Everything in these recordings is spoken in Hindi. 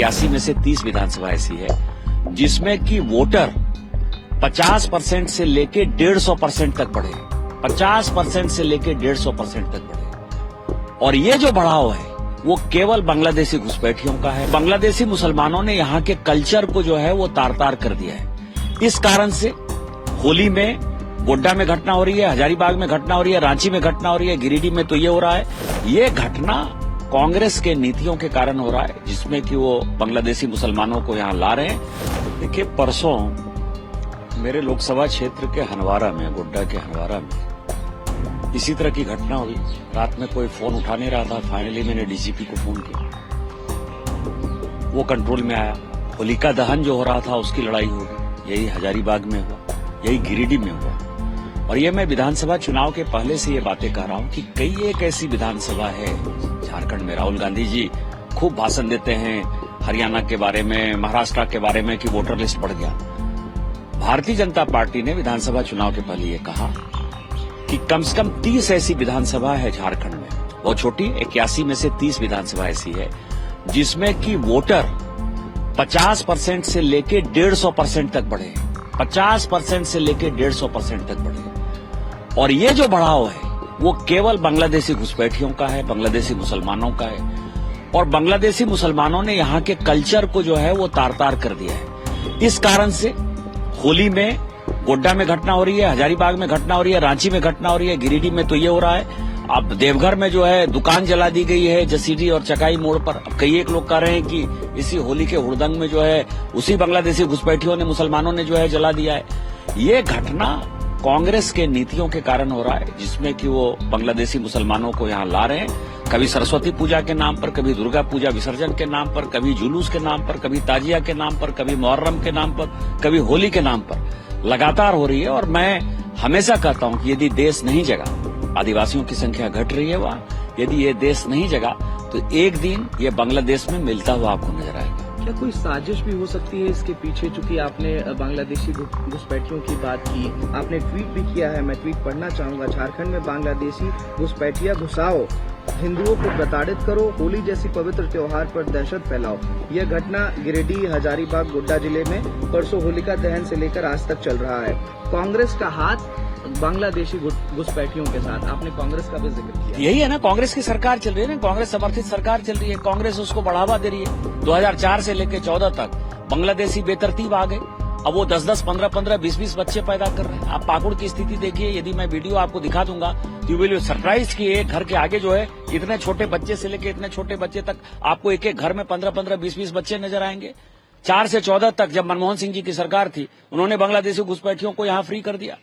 81 में से 30 विधानसभा ऐसी है जिसमें कि वोटर 50% से लेके 150% तक बढ़े, 50% से लेके 150% तक बढ़े। और ये जो बढ़ाव है वो केवल बांग्लादेशी घुसपैठियों का है। बांग्लादेशी मुसलमानों ने यहाँ के कल्चर को जो है वो तार तार कर दिया है। इस कारण से होली में गोड्डा में घटना हो रही है, हजारीबाग में घटना हो रही है, रांची में घटना हो रही है, गिरिडीह में तो ये हो रहा है। ये घटना कांग्रेस के नीतियों के कारण हो रहा है, जिसमें कि वो बांग्लादेशी मुसलमानों को यहाँ ला रहे हैं। देखिए, परसों मेरे लोकसभा क्षेत्र के हनवारा में, गोड्डा के हनवारा में इसी तरह की घटना हुई। रात में कोई फोन उठा नहीं रहा था, फाइनली मैंने डीजीपी को फोन किया, वो कंट्रोल में आया। होलिका दहन जो हो रहा था उसकी लड़ाई हो गई, यही हजारीबाग में हुआ, यही गिरिडीह में हुआ। और ये मैं विधानसभा चुनाव के पहले से ये बातें कर रहा हूं कि कई एक ऐसी विधानसभा है झारखंड में। राहुल गांधी जी खूब भाषण देते हैं हरियाणा के बारे में, महाराष्ट्र के बारे में कि वोटर लिस्ट बढ़ गया। भारतीय जनता पार्टी ने विधानसभा चुनाव के पहले ये कहा कि कम से कम 30 ऐसी विधानसभा है झारखंड में, वो छोटी 81 में से 30 विधानसभा ऐसी है जिसमें कि वोटर 50% से लेके 150% तक बढ़े, 50% से लेके 150% तक बढ़े। और ये जो बढ़ाव है वो केवल बांग्लादेशी घुसपैठियों का है, बांग्लादेशी मुसलमानों का है। और बांग्लादेशी मुसलमानों ने यहाँ के कल्चर को जो है वो तार तार कर दिया है। इस कारण से होली में गोड्डा में घटना हो रही है, हजारीबाग में घटना हो रही है, रांची में घटना हो रही है, गिरिडीह में तो ये हो रहा है। अब देवघर में जो है दुकान जला दी गई है जसीडीह और चकाई मोड़ पर। अब कई एक लोग कह रहे हैं कि इसी होली के हुड़दंग में जो है उसी बांग्लादेशी घुसपैठियों ने, मुसलमानों ने जो है जला दिया है। ये घटना कांग्रेस के नीतियों के कारण हो रहा है, जिसमें कि वो बांग्लादेशी मुसलमानों को यहाँ ला रहे हैं। कभी सरस्वती पूजा के नाम पर, कभी दुर्गा पूजा विसर्जन के नाम पर, कभी जुलूस के नाम पर, कभी ताजिया के नाम पर, कभी मुहर्रम के नाम पर, कभी होली के नाम पर लगातार हो रही है। और मैं हमेशा कहता हूं कि यदि देश नहीं जगा, आदिवासियों की संख्या घट रही है वहाँ, यदि ये देश नहीं जगा तो एक दिन ये बांग्लादेश में मिलता हुआ आपको नजर आएगा। क्या कोई साजिश भी हो सकती है इसके पीछे? चूंकि आपने बांग्लादेशी घुसपैठियों की बात की, आपने ट्वीट भी किया है, मैं ट्वीट पढ़ना चाहूंगा। झारखंड में बांग्लादेशी घुसपैठिया घुसाओ, हिंदुओं को प्रताड़ित करो, होली जैसी पवित्र त्योहार पर दहशत फैलाओ। यह घटना गिरिडीह, हजारीबाग, गोड्डा जिले में परसों होलिका दहन से लेकर आज तक चल रहा है। कांग्रेस का हाथ बांग्लादेशी घुसपैठियों के साथ, आपने कांग्रेस का भी जिक्र किया। यही है ना, कांग्रेस की सरकार चल रही है ना, कांग्रेस समर्थित सरकार चल रही है, कांग्रेस उसको बढ़ावा दे रही है। 2004 से लेकर 14 तक बांग्लादेशी बेतरतीब आ गए। अब वो 10-10, 15-15, 20-20 बच्चे पैदा कर रहे हैं। आप पाकुड़ की स्थिति देखिए, यदि मैं वीडियो आपको दिखा दूंगा यू विल बी सरप्राइज कि एक घर के आगे जो है इतने छोटे बच्चे से लेकर इतने छोटे बच्चे तक आपको एक एक घर में 15-15, 20-20 बच्चे नजर आएंगे। 4 से 14 तक जब मनमोहन सिंह जी की सरकार थी, उन्होंने बांग्लादेशी घुसपैठियों को यहाँ फ्री कर दिया।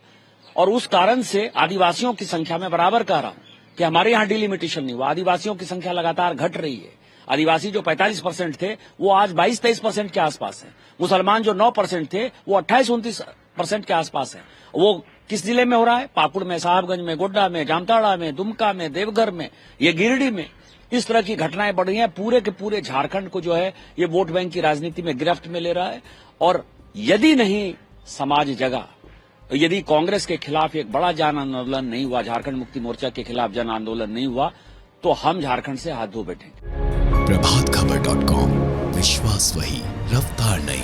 और उस कारण से आदिवासियों की संख्या में बराबर कह रहा हूं कि हमारे यहाँ डिलिमिटेशन नहीं हुआ, आदिवासियों की संख्या लगातार घट रही है। आदिवासी जो 45% थे वो आज 22-23% के आसपास है। मुसलमान जो 9% थे वो 28-29% के आसपास है। वो किस जिले में हो रहा है? पाकुड़ में, साहबगंज में, गोड्डा में, जामताड़ा में, दुमका में, देवघर में, ये गिरिडीह में। इस तरह की घटनाएं बढ़ रही हैं। पूरे के पूरे झारखंड को जो है ये वोट बैंक की राजनीति में गिरफ्त में ले रहा है। और यदि नहीं समाज जगा, यदि कांग्रेस के खिलाफ एक बड़ा जन आंदोलन नहीं हुआ, झारखंड मुक्ति मोर्चा के खिलाफ जन आंदोलन नहीं हुआ, तो हम झारखंड से हाथ धो बैठेंगे। प्रभातखबर.com, विश्वास वही, रफ्तार नहीं।